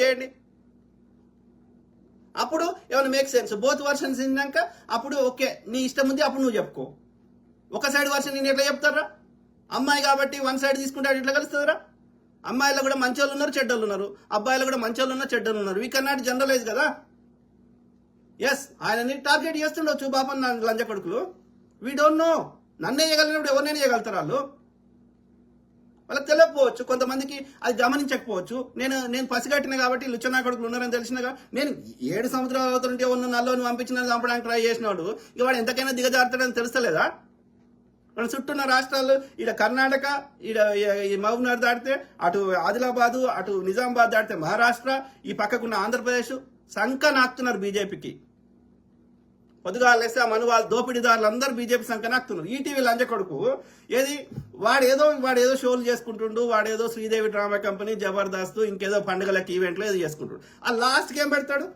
చేయండి. అప్పుడు ఏమైనా మేక్ సెన్స్. బోత్ వర్షన్స్ విన్నాక అప్పుడు ఓకే, నీ ఇష్టం ఉంది, అప్పుడు నువ్వు చెప్పుకో. ఒక సైడ్ వర్షన్ నేను ఎట్లా చెప్తారా? అమ్మాయి కాబట్టి వన్ సైడ్ తీసుకుంటే ఎట్లా కలుస్తుందిరా? అమ్మాయిలో కూడా మంచోళ్ళు ఉన్నారు, చెడ్డోళ్ళు ఉన్నారు. అబ్బాయిలో కూడా మంచోళ్ళు ఉన్నారు, చెడ్డోళ్ళు ఉన్నారు. వీ కెన్ నాట్ జనరలైజ్ కదా. ఎస్, ఆయనని టార్గెట్ చేస్తుండొచ్చు బాపన్ లంజ కొడుకులు. We don't know. నన్నే చేయగలిగినప్పుడు ఎవరినైనా చేయగలుగుతారు వాళ్ళు. వాళ్ళకి తెలియకపోవచ్చు, కొంతమందికి అది గమనించకపోవచ్చు. నేను పసిగట్టిన కాబట్టి లుచ్చనా కొడుకులు ఉన్నారని తెలిసినగా నేను 7 సంవత్సరాలు అవుతుంటే ఉన్న నల్లోని పంపించిన చంపడానికి ట్రై చేసినాడు. ఇక వాడు ఎంతకైనా దిగజారుతాడని తెలుస్తలేదా? మన చుట్టూ ఉన్న రాష్ట్రాలు, ఈడ కర్ణాటక, ఈ మహబూబ్నగర్ దాటితే అటు ఆదిలాబాదు, అటు నిజామాబాద్ దాటితే మహారాష్ట్ర, ఈ పక్కకున్న ఆంధ్రప్రదేశ్ సంఖ నాకుతున్నారు బీజేపీకి. పొద్దుగాలేస్తే ఆ మనువాళ్ళు దోపిడీదారులు అందరూ బీజేపీ సంఖ నాకుతున్నారు. ఈటీవీ లంజ కొడుకు ఏది వాడేదో షోలు చేసుకుంటుండు, వాడేదో శ్రీదేవి డ్రామా కంపెనీ, జబర్దస్త్, ఇంకేదో పండుగలకి ఈవెంట్లు ఏదో చేసుకుంటుండు. ఆ లాస్ట్కి ఏం పెడతాడు?